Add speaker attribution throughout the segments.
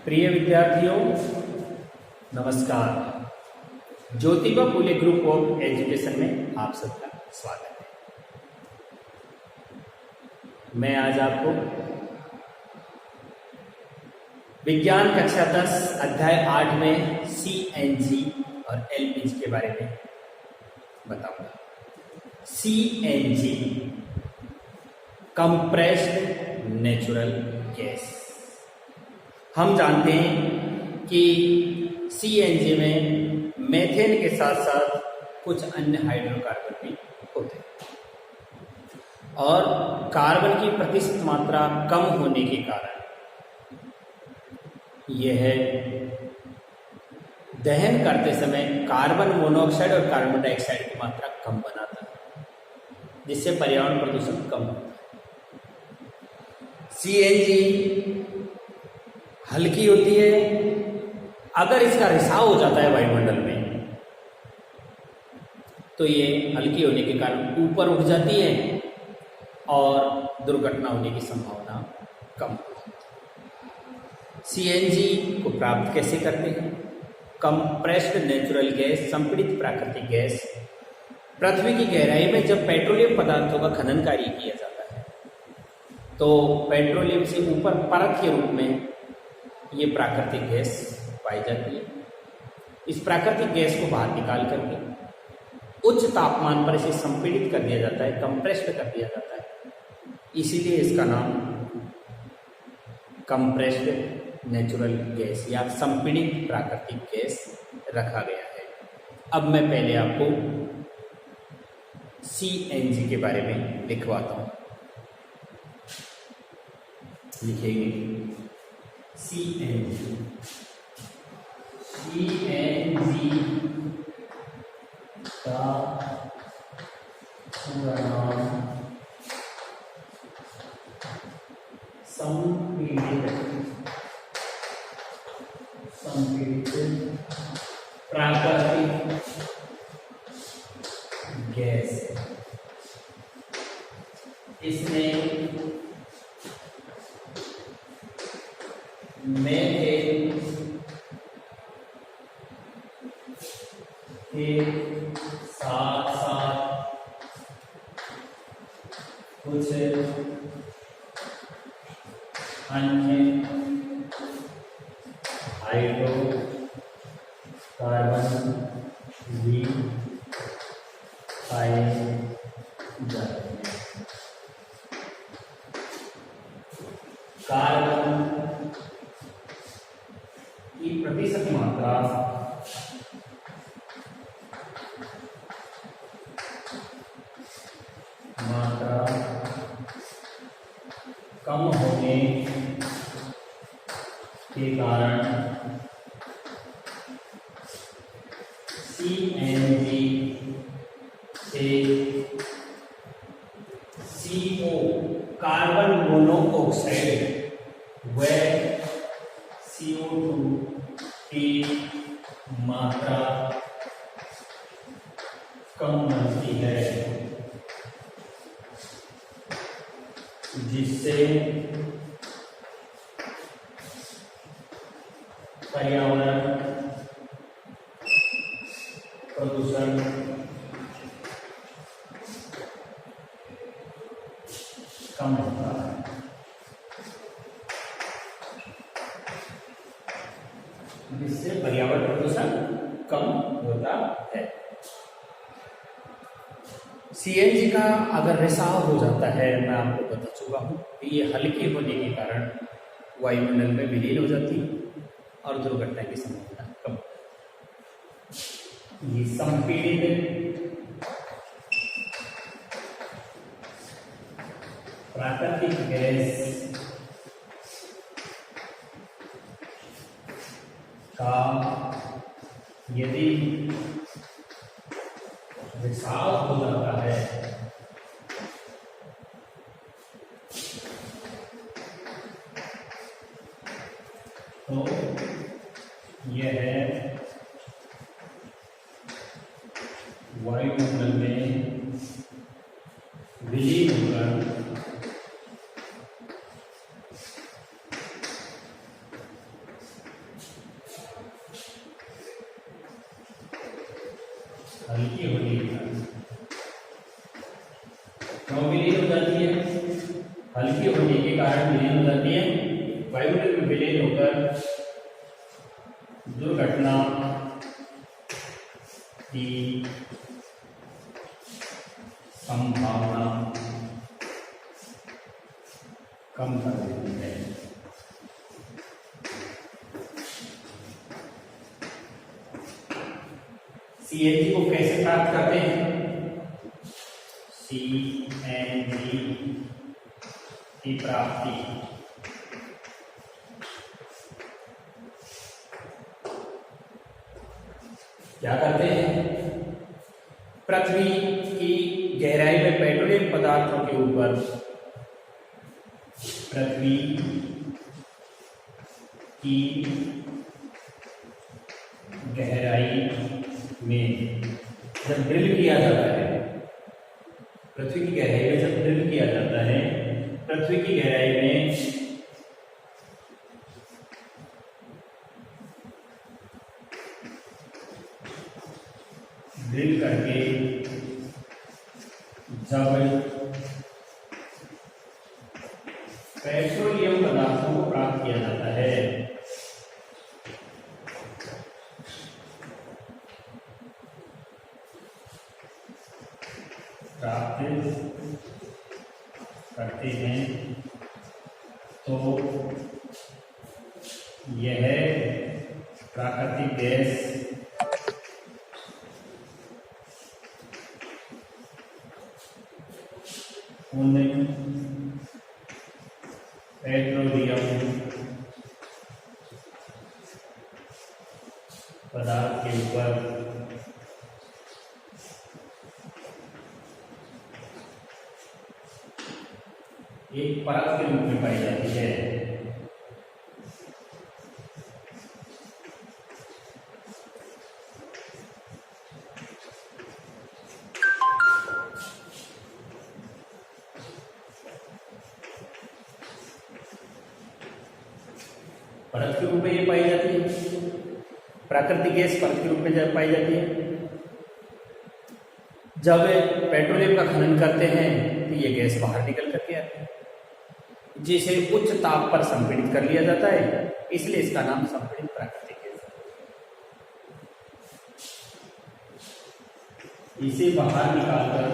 Speaker 1: प्रिय विद्यार्थियों, नमस्कार। Jyotiba Phule group of education में आप सबका स्वागत है। मैं आज आपको विज्ञान कक्षा 10 अध्याय 8 में CNG और LPG के बारे में बताऊंगा। CNG compressed natural gas. हम जानते हैं कि CNG में मेथेन के साथ साथ कुछ अन्य हाइड्रोकार्बन भी होते हैं और कार्बन की प्रतिशत मात्रा कम होने के कारण यह दहन करते समय कार्बन मोनोऑक्साइड और कार्बन डाइऑक्साइड की मात्रा कम बनाता है, जिससे पर्यावरण प्रदूषण कम होता है। CNG हल्की होती है। अगर इसका रिसाव हो जाता है वायुमंडल में तो ये हल्की होने के कारण ऊपर उठ जाती है और दुर्घटना होने की संभावना कम हो जाती है। CNG को प्राप्त कैसे करते हैं? कंप्रेस्ड नेचुरल गैस, संपीड़ित प्राकृतिक गैस, पृथ्वी की गहराई में जब पेट्रोलियम पदार्थों का खनन कार्य किया जाता है तो पेट्रोलियम से ऊपर परत के रूप में ये प्राकृतिक गैस पाई जाती है। इस प्राकृतिक गैस को बाहर निकाल करके उच्च तापमान पर इसे संपीड़ित कर दिया जाता है, कंप्रेस्ड कर दिया जाता है। इसीलिए इसका नाम कंप्रेस्ड नेचुरल गैस या संपीड़ित प्राकृतिक गैस रखा गया है। अब मैं पहले आपको CNG के बारे में लिखवाता हूँ। लिखेंगे CNG का पूरा नाम संपीड़ित प्राकृतिक गैस। इसमें मेथेन के साथ साथ कुछ अन्य हाइड्रोकार्बन भी पाए जाते हैं। कार्बन की प्रतिशत मात्रा कम होने के कारण CNG से CO कार्बन मोनोऑक्साइड व CO2 की मात्रा कम बनती है, जिससे पर्यावरण प्रदूषण कम होता है। जिससे पर्यावरण प्रदूषण कम होता है। CNG का अगर रिसाव हो जाता है, मैं आपको बता चुका हूँ कि ये हल्की होने के कारण वायुमंडल में विलीन हो जाती है और दुर्घटना की संभावना कम। ये संपीड़ित प्राकृतिक गैस का यदि रिसाव हो जाता है तो यह वायुमंडल में विलीन होकर हल्की होने के कारण क्यों विलीन हो जाती है? हल्की होने के कारण विलीन हो जाती है। वायुमंडल में विलीन होकर दुर्घटना की संभावना कम कर देती है। सीएनजी को कैसे प्राप्त करते हैं? सीएनजी की प्राप्ति क्या करते हैं? पृथ्वी की गहराई में पेट्रोलियम पदार्थों के ऊपर पृथ्वी की गहराई में जब ड्रिल किया जाता है, पृथ्वी की गहराई में जब ड्रिल किया जाता है, पृथ्वी की गहराई में ड्रिल करके जब पेट्रोलियम पदार्थों को प्राप्त किया जाता है, प्राप्त करते हैं, तो यह प्राकृतिक गैस उन पेट्रोलियम पदार्थ के ऊपर एक परत के रूप में पाई जाती है। परत के रूप में ये पाई जाती है, प्राकृतिक गैस परत के रूप में जब पाई जाती है। जब पेट्रोलियम का खनन करते हैं तो ये गैस बाहर निकल करके आती है, जिसे उच्च ताप पर संपीड़ित कर लिया जाता है, इसलिए इसका नाम संपीड़ित प्राकृतिक गैस है। इसे बाहर निकालकर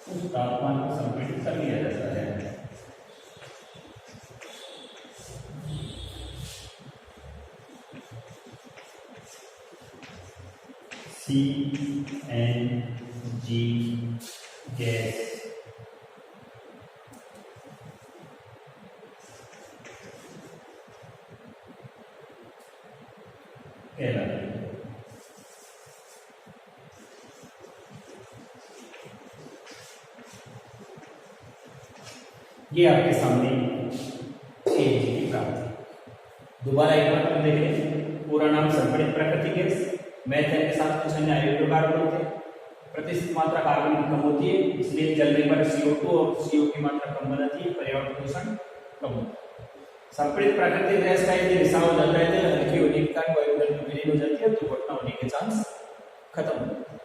Speaker 1: उस तापमान को संपीड़ित कर लिया जाता है। CNG गैस कहलाती है। ये आपके सामने सीएनजी की प्राप्ति। दोबारा एक बार देख लें। पूरा नाम संपीड़ित प्राकृतिक गैस। मैथेन के साथ कुछ अन्य हाइड्रोकार्बन होते हैं। प्रतिशत मात्रा कार्बन की कम होती है, इसलिए जलने पर CO2 और CO की मात्रा कम हो जाती है, पर्यावरण प्रदूषण कम होता है। संपीड़ित प्राकृतिक गैस का यदि रिसाव हो जाता है तो हल्की होने के कारण वायुमंडल में विलीन हो जाती है, दुर्घटना होने के चांस खत्म हो जाते हैं।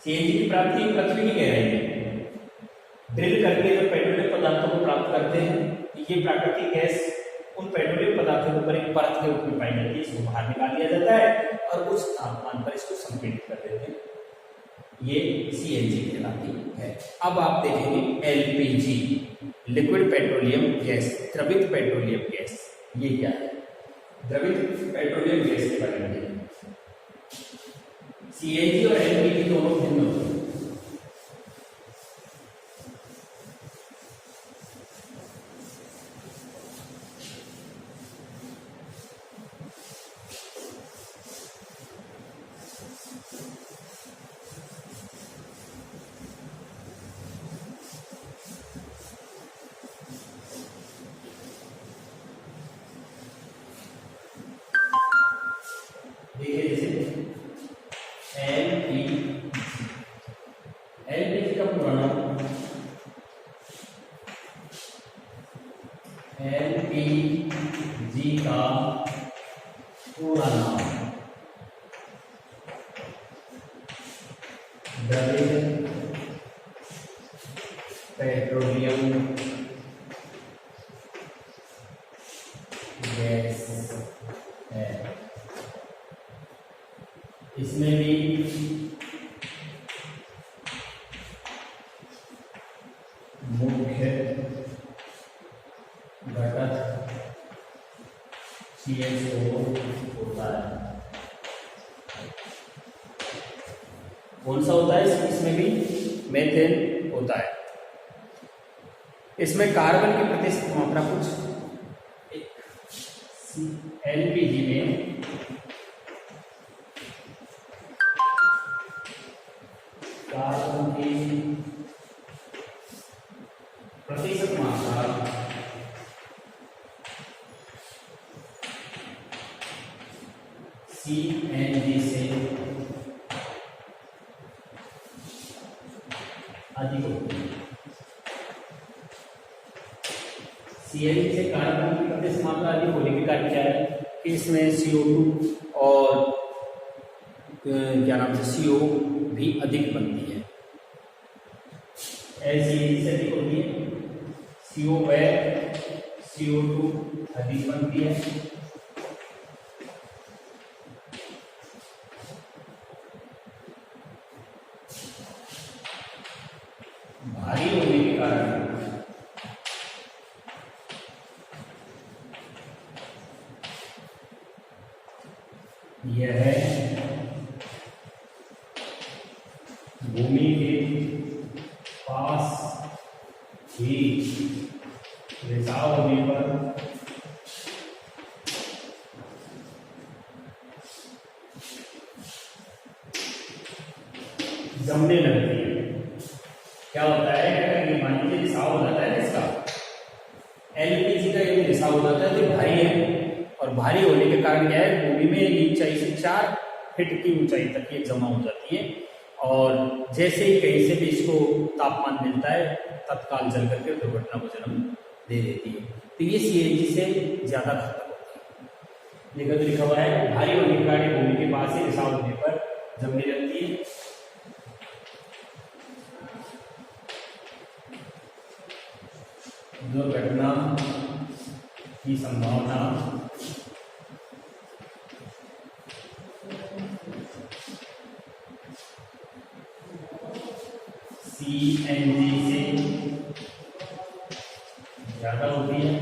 Speaker 1: सीएनजी की प्राप्ति पृथ्वी की गहराई में ड्रिल करके जो पेट्रोलियम पदार्थों को प्राप्त करते हैं, ये प्राकृतिक गैस उन पेट्रोलियम पदार्थों के ऊपर एक परत के रूप में पाई जाती है, इसको बाहर निकाल लिया जाता है और उस तापमान पर इसको संपीड़ित कर देते हैं। ये सीएनजी कहलाती है। अब आप देखेंगे एलपीजी, लिक्विड पेट्रोलियम गैस, द्रवित पेट्रोलियम गैस। ये क्या है? द्रवित पेट्रोलियम गैस के बारे में सीएनजी और एलपीजी दोनों भिन्न होते हैं। एलपीजी का पूरा नाम, एलपीजी का पूरा नाम द्रवित पेट्रोलियम गैस है। इसमें भी मुख्य घटक CH4 होता है। कौन सा होता है? इसमें भी मेथेन होता है। इसमें कार्बन की प्रतिशत मात्रा कुछ एलपीजी में कार्बन की प्रतिशत मात्रा CNG से अधिक होती है। CNG से कार्बन की प्रतिशत मात्रा अधिक होने के कारण क्या है कि इसमें CO2 और क्या नाम से CO भी अधिक बनती है। CNG से अधिक होती है, CO व CO2 अधिक बनती है। भारी होने के कारण यह भूमि के पास ही रिसाव होने पर जमने लगती है। क्या होता है? अगर मान लीजिए रिसाव हो जाता है इसका, एलपीजी का यदि रिसाव हो जाता है तो भारी है, और भारी होने के कारण क्या है, भूमि में ऊंचाई से 4 फीट की ऊंचाई तक ये जमा हो जाती है, और जैसे ही कहीं से भी इसको तापमान मिलता है तत्काल जल करके दुर्घटना को जन्म दे देती है। तो ये सीएनजी से ज्यादा घातक होती है। देखो तो लिखा हुआ है भारी होने के कारण भूमि के पास ही रिसाव होने पर जमने लगती है। दुर्घटना की संभावना CNG से ज्यादा होती है।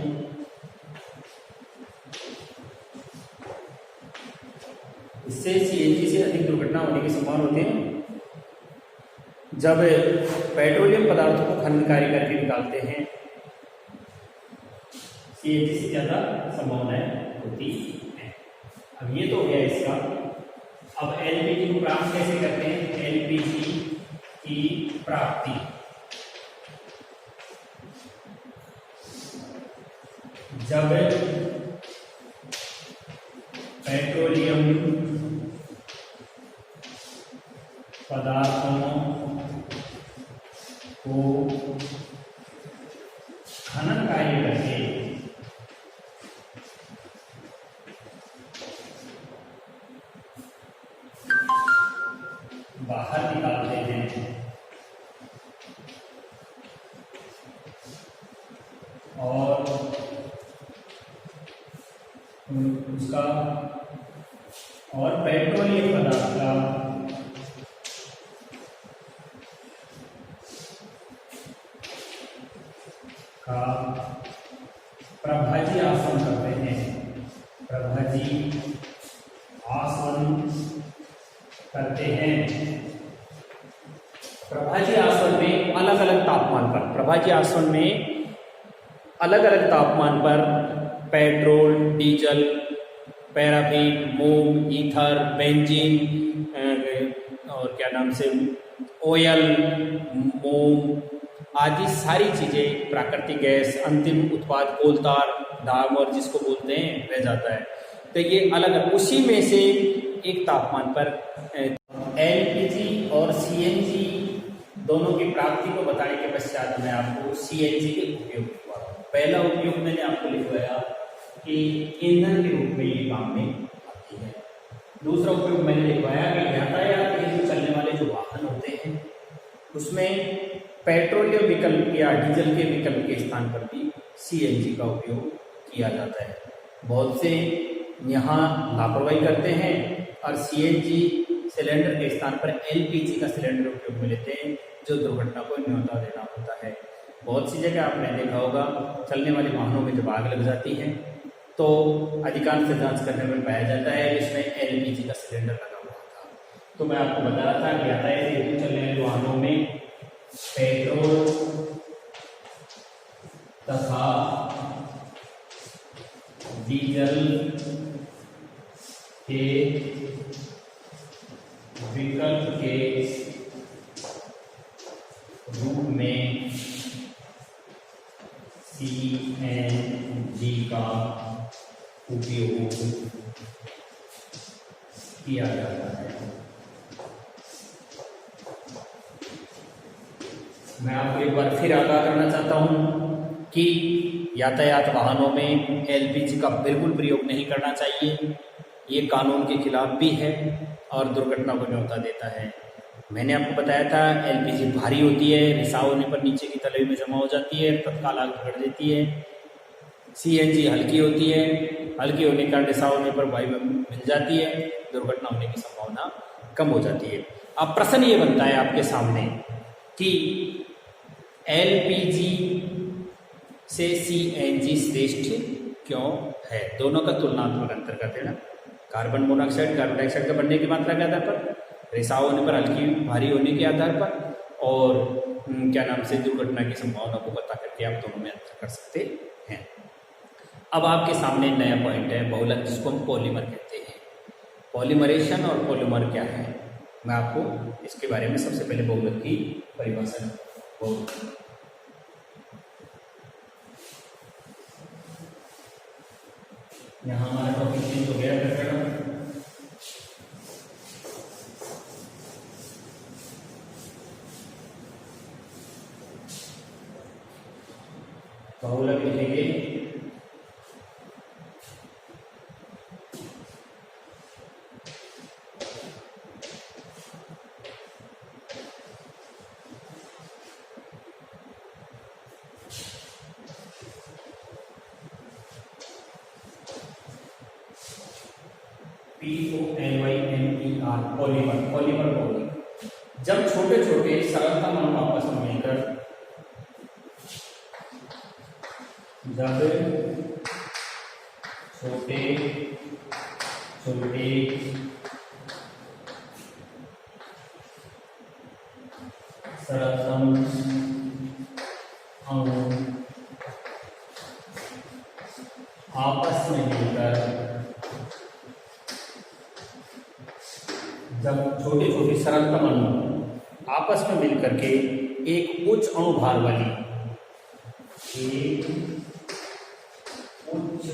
Speaker 1: इससे CNG से अधिक दुर्घटना होने की संभावना होती है जब पेट्रोलियम पदार्थों को खनन कार्य करके निकालते हैं। CNG से ज्यादा संभावनाएं होती है। अब ये तो हो गया इसका। अब एलपीजी को प्राप्त कैसे करते हैं? एलपीजी की प्राप्ति जब पेट्रोलियम पदार्थों को खनन कार्य करके बाहर निकालते हैं और उसका और पेट्रोलियम पदार्थ का प्रभाजी आसवन करते हैं। प्रभाजी आसवन करते हैं। प्रभाजी आसवन में अलग अलग तापमान पर, प्रभाजी आसवन में अलग अलग तापमान पर पेट्रोल, डीजल, पैराफिन, मोम, ईथर, बेंजीन और क्या नाम से ऑयल, मोम आदि सारी चीजें, प्राकृतिक गैस, अंतिम उत्पाद कोलतार, डामर जिसको बोलते हैं वह जाता है। तो ये अलग उसी में से एक तापमान पर एलपीजी और सीएनजी दोनों की प्राप्ति को बताने के पश्चात मैं आपको सीएनजी के उपयोग लिखवाता हूँ। पहला उपयोग मैंने आपको लिखवाया कि ईंधन के रूप में ये काम में आती है। दूसरा उपयोग मैंने लिखवाया कि यातायात के लिए चलने वाले जो वाहन होते हैं उसमें पेट्रोलियम विकल्प या डीजल के विकल्प के स्थान पर भी सीएनजी का उपयोग किया जाता है। बहुत से यहाँ लापरवाही करते हैं और सीएनजी सिलेंडर के स्थान पर एलपीजी का सिलेंडर उपयोग में लेते हैं, जो दुर्घटना को न्योता देना होता है। बहुत सी जगह आपने देखा होगा चलने वाले वाहनों में जब आग लग जाती है तो अधिकांश जांच करने में पाया जाता है इसमें एलपीजी का सिलेंडर लगा हुआ था। तो मैं आपको बता रहा था कि यातायात के चलने वाले वाहनों में पेट्रोल तथा डीजल के विकल्प के रूप में सीएनजी का उपयोग किया जाता है। मैं आपको एक बार फिर आगाह करना चाहता हूं कि यातायात वाहनों में एलपीजी का बिल्कुल प्रयोग नहीं करना चाहिए। ये कानून के खिलाफ भी है और दुर्घटना को न्योता देता है। मैंने आपको बताया था एलपीजी भारी होती है, रिसाव होने पर नीचे की तलवी में जमा हो जाती है, तत्काल आग पकड़ देती है। सीएनजी हल्की होती है, हल्की होने का रिसाव होने पर वायु में मिल जाती है, दुर्घटना होने की संभावना कम हो जाती है। अब प्रश्न ये बनता है आपके सामने कि एलपीजी से सीएनजी श्रेष्ठ क्यों है? दोनों का तुलनात्मक अंतर कर देना। कार्बन मोनोऑक्साइड कार्बन डाइऑक्साइड का बढ़ने की मात्रा के आधार पर, रिसाव होने पर हल्की भारी होने के आधार पर और क्या नाम से दुर्घटना की संभावना को बता करके आप दोनों में अंतर कर सकते हैं। अब आपके सामने नया पॉइंट है बहुलक, जिसको हम पॉलीमर कहते हैं। पॉलीमरेशन और पॉलीमर क्या है, मैं आपको इसके बारे में सबसे पहले बहुलक की परिभाषा यहाँ हमारा टॉपिक चेंज हो गया प्रकरण। बहुलक लिखेंगे POLYMER पॉलीमर। पॉलीमर बोलिए जब छोटे छोटे सरलतम अणु आपस में मिलकर जब छोटे छोटे सरलतम अणु आपस में मिलकर जब छोटे छोटे सरलतम अणु आपस में मिलकर के एक उच्च अणुभार वाली उच्च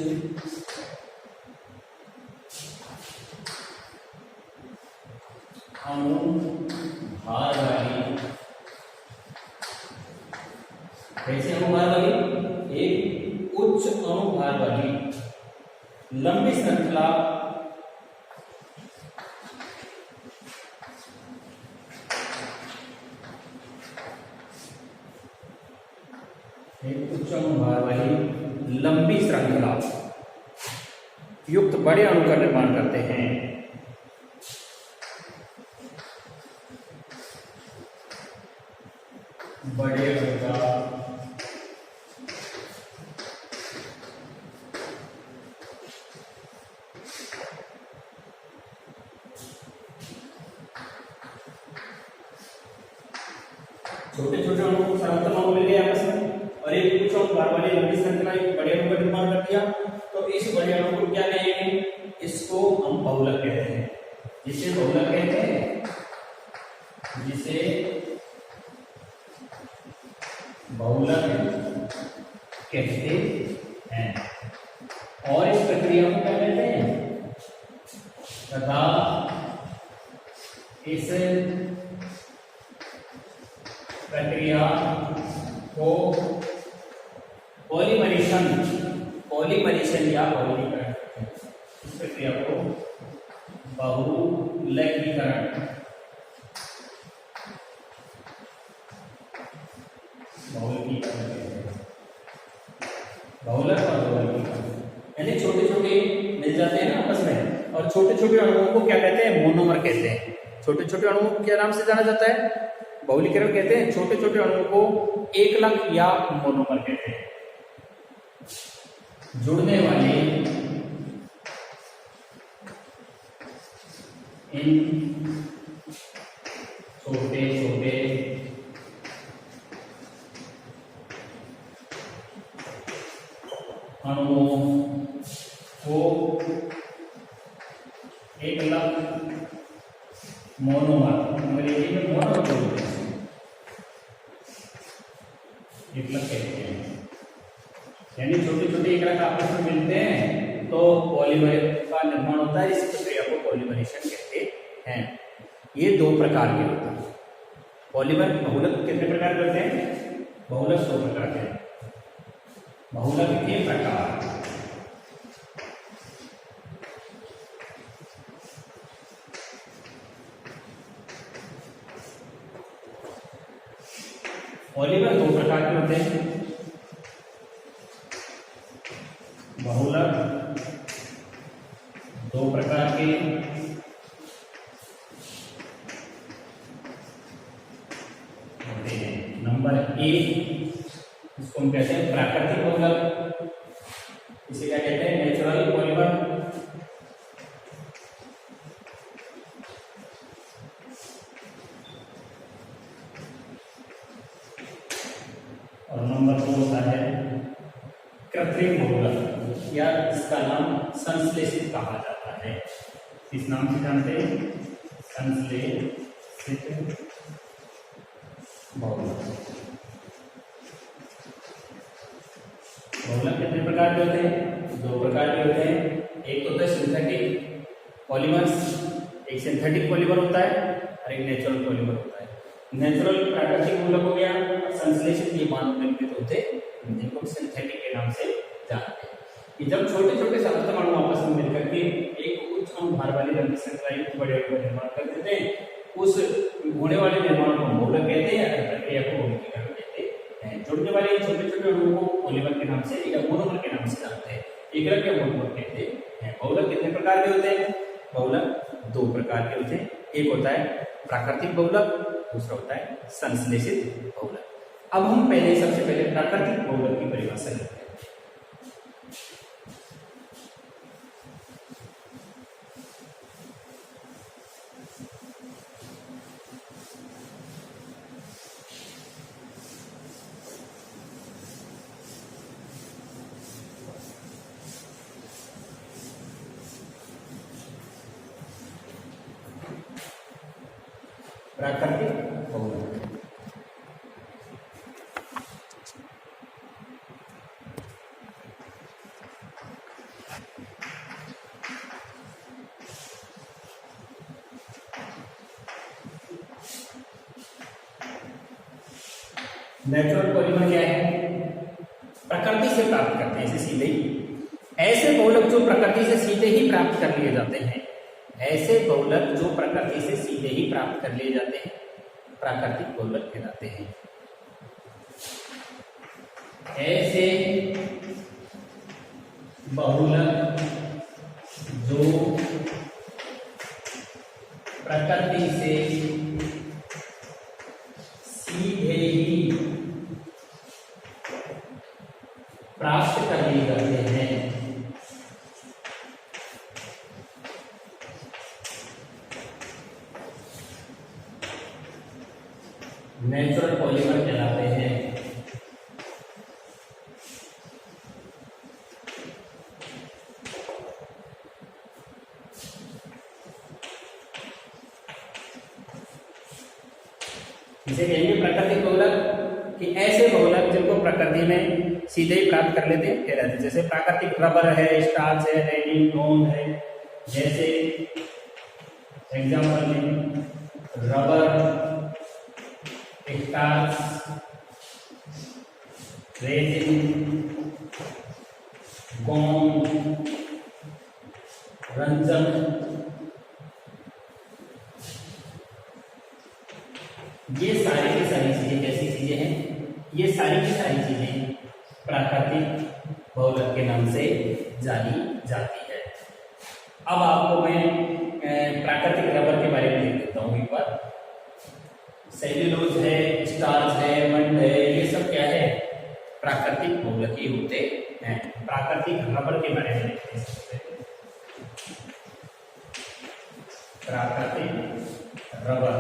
Speaker 1: अणुभार वाली, कैसे अणुभार वाली? एक उच्च अणुभार वाली लंबी श्रृंखला उच्च अणुभार वाली लंबी श्रृंखला युक्त बड़े अणु का निर्माण करते हैं। बड़े अणु का छोटे छोटे अणु सरलतम अणु मिल गए आपस में और एक उच्च अणुभार वाली लंबी श्रृंखला एक बड़े अणु का निर्माण कर दिया। तो इस बड़े अणु को क्या कहेंगे? इसको हम बहुलक कहते हैं। जिसे बहुलक कहते हैं, जिसे बहुलक कहते हैं। और इस प्रक्रिया को क्या कहते हैं? तथा इस प्रक्रिया को पॉलीमरेशन या बहुलीकरण, इस प्रक्रिया को बहुलकीकरण बहुलक और बहुलकीकरण, यानी छोटे छोटे मिल जाते हैं ना आपस में, और छोटे छोटे अणुओं को क्या कहते हैं? मोनोमर कहते हैं। छोटे छोटे अणुओं को क्या नाम से जाना जाता है? बहुलीकरण कहते हैं। छोटे छोटे अणुओं को एकलक या मोनोमर कहते हैं। जुड़ने वाले इन छोटे छोटे अणुओं को एकलक मोनोमर, अंग्रेजी में मोनोमर बोलते हैं, एकलक कहते हैं। यानी छोटे छोटे एकलक आपस में मिलते हैं तो पॉलीमर का निर्माण होता है। इस प्रक्रिया को पॉलीमरेशन कहते हैं। ये दो प्रकार के होते हैं। पॉलीमर बहुलक कितने प्रकार के होते हैं? बहुलक दो प्रकार के हैं। बहुलक के प्रकार, पॉलीमर दो प्रकार के होते हैं। बहुलक दो प्रकार के होते हैं। नंबर एक, इसको हम कहते हैं प्राकृतिक बहुलक, इसे क्या कहते हैं? Natural polymer. और नंबर दो होता है कृत्रिम बहुलक, या इसका नाम संश्लेषित कहा जाता है। इस नाम से जानते हैं? संश्लेषित बहुलक। बहुलक कितने प्रकार के होते हैं? दो प्रकार के होते हैं। एक होता है सिंथेटिक पॉलीमर्स, एक सिंथेटिक पॉलीमर होता है और एक नेचुरल पॉलीमर होता है। नेचुरल प्राकृतिक बहुलक हो गया, संश्लेषित ये मानव निर्मित होते हैं, जिनको सिंथेटिक के नाम से जानते हैं। कि जब छोटे छोटे समस्त अणु आपस में मिलकर के एक उच्च अणु भार वाली लंबी श्रृंखला बड़े अणु का निर्माण कर देते हैं, उस होने वाले निर्माण को बहुलक कहते हैं, प्रक्रिया को बहुलकीकरण कहते हैं। जुड़ने वाले छोटे छोटे अणुओं को पॉलीमर के नाम से या मोनोमर के नाम से जानते हैं। एकलक या मोनोमर कहते हैं। बहुलक कितने प्रकार के होते हैं? बहुलक दो प्रकार के होते हैं। एक होता है प्राकृतिक बहुलक, दूसरा होता है संश्लेषित बहुलक। अब हम सबसे पहले प्राकृतिक बहुलक की परिभाषा करते हैं। प्राकृतिक बहुलक, नेचुरल पॉलीमर क्या है? प्रकृति से प्राप्त करते हैं इसे सीधे ही। ऐसे बहुलक जो प्रकृति से सीधे ही प्राप्त कर लिए जाते हैं, ऐसे बहुलक जो प्रकृति से सीधे ही प्राप्त कर लिए जाते हैं, प्राकृतिक बहुलक कहलाते हैं। ऐसे बहुलक जो प्रकृति से सीधे ही प्राप्त कर लिए जाते हैं, नेचुरल पॉलीमर कहलाते हैं। इसे कहेंगे प्राकृतिक बहुलक, कि ऐसे बहुलक जिनको प्रकृति में सीधे ही प्राप्त कर लेते हैं कहलाते हैं। जैसे प्राकृतिक रबर है, स्टार्च है, रेनिन गोंद है, जैसे एग्जाम्पल में रबर स्टार्च, रेजिन, गोंद, रंजक, ये सारी की सारी चीजें कैसी चीजें हैं? ये सारी की सारी चीजें प्राकृतिक बहुलक के नाम से जानी जाती है। अब आपको मैं प्राकृतिक रबर के बारे में लिख देता हूँ एक बार। सेल्यूलोज है, स्टार्च है, मंड है, ये सब क्या है? प्राकृतिक बहुलकी होते हैं। प्राकृतिक रबर के बारे में लिखते हैं। प्राकृतिक रबर,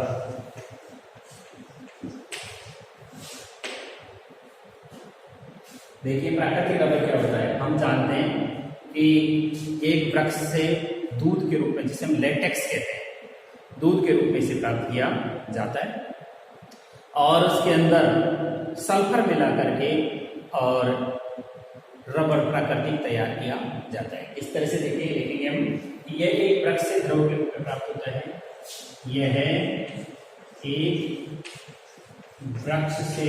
Speaker 1: देखिए प्राकृतिक रबर क्या होता है? हम जानते हैं कि एक वृक्ष से दूध के रूप में, जिसे हम लेटेक्स कहते हैं, दूध के रूप में इसे प्राप्त किया जाता है और उसके अंदर सल्फर मिला करके और रबर प्राकृतिक तैयार किया जाता है। इस तरह से देखिए लिखेंगे हम। यह एक वृक्ष से द्रव के रूप में प्राप्त होता है। यह है एक वृक्ष से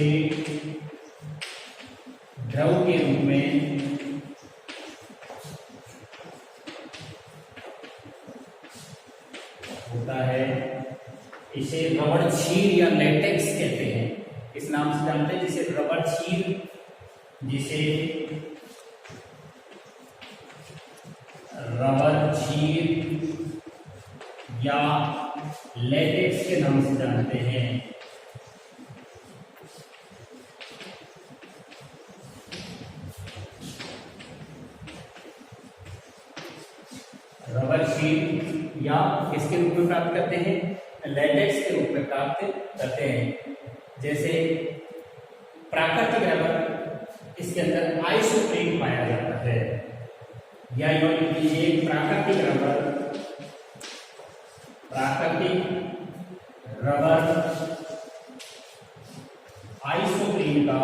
Speaker 1: द्रव के रूप में होता है। इसे रबर क्षीर या लेटेक्स कहते हैं। इस नाम से जानते हैं, जिसे रबर क्षीर, जिसे रबर क्षीर या लेटेक्स के नाम से जानते हैं। रबर क्षीर या किसके रूप में प्राप्त करते हैं? लेटेक्स के रूप में प्राप्त करते हैं। जैसे प्राकृतिक रबर, इसके अंदर आइसोप्रीन पाया जाता है। या यूं लीजिए प्राकृतिक रबर आइसोप्रीन का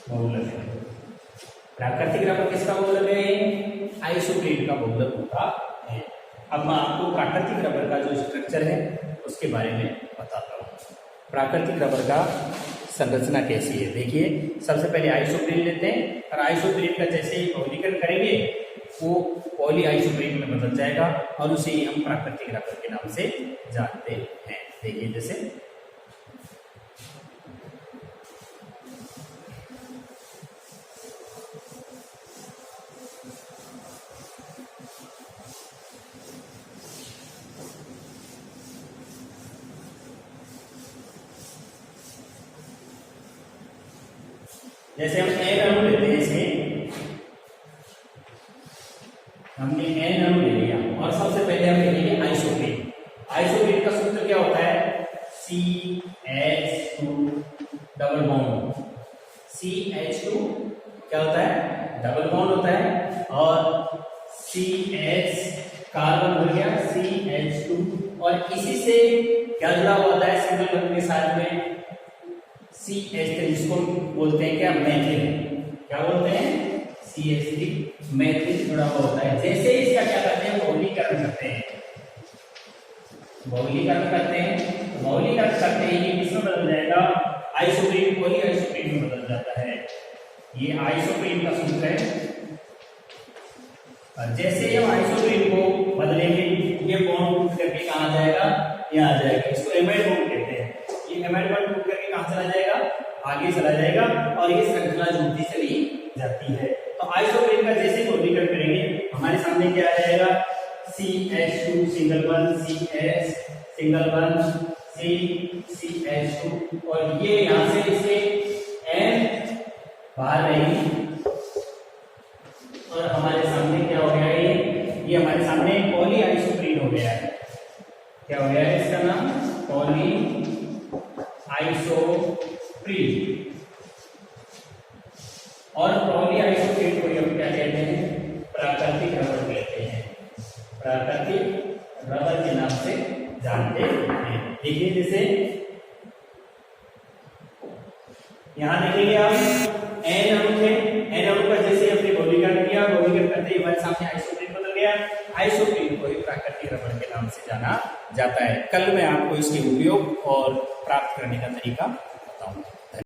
Speaker 1: बहुलक है। प्राकृतिक रबर किसका बहुलक है? आइसोप्रीन का बहुलक होता है। अब मैं आपको प्राकृतिक रबर का जो स्ट्रक्चर है उसके बारे में बताता हूँ। प्राकृतिक रबर का संरचना कैसी है? देखिए, सबसे पहले आइसोप्रीन लेते हैं और आइसोप्रीन का जैसे ही बहुलीकरण करेंगे वो पॉली आइसोप्रीन में बदल जाएगा और उसे ही हम प्राकृतिक रबर के नाम से जानते हैं। देखिए जैसे हम एन अणु लेते हैं, इसमें हमने एन अणु ले लिया और सबसे पहले हम लेंगे आइसोप्रीन। आइसोप्रीन का सूत्र क्या होता है? CH2 double bond. CH2 क्या होता है? डबल बॉन्ड होता है और CH कार्बन हो गया, CH2 और इसी से क्या जुड़ा हुआ होता है? सिंगल बॉन्ड के साथ में CH3, जिसको बोलते हैं क्या? मैथिल। क्या बोलते हैं? CH3 मैथिल जुड़ा हुआ होता है। जैसे इसका क्या करते हैं? बहुलीकरण करते हैं। बहुलीकरण करते ही किसमें बदल जाएगा? आइसोप्रीन, पॉली आइसोप्रीन में बदल जाता है। ये आइसोप्रीन का सूत्र है। और जैसे ही हम आइसोप्रीन को बदलेंगे ये बॉन्ड टूट करके कहाँ आ जाएगा? यहाँ आ जाएगा। इसको एमाइड बॉन्ड कहते हैं। ये एमाइड बॉन्ड टूट करके कहाँ चला जाएगा? आगे चला जाएगा और ये श्रृंखला जुड़ती चली जाती है। तो आइसोप्रीन का जैसे बहुलीकरण करेंगे हमारे सामने क्या आ जाएगा? CH2 single bond, CH single bond, CH2 और ये यहाँ से इसे N बाहर रहेगी और हमारे सामने क्या हो गया? ये हमारे सामने पॉली आइसोप्रीन हो गया है। क्या हो गया है? इसका नाम पॉली आइसोप्रीन। और पॉली आइसोप्रीन को हम क्या कहते हैं? प्राकृतिक रबर कहते हैं। प्राकृतिक रबर के नाम से जानते हैं। देखिए जैसे यहां देखेंगे आप एन अणु थे, एन अणु का जैसे हमने बहुलीकरण किया सामने आइसोप्रीन बदल गया। आइसोप्रीन को ही प्राकृतिक रबड़ के नाम से जाना जाता है। कल मैं आपको इसके उपयोग और प्राप्त करने का तरीका बताऊंगा।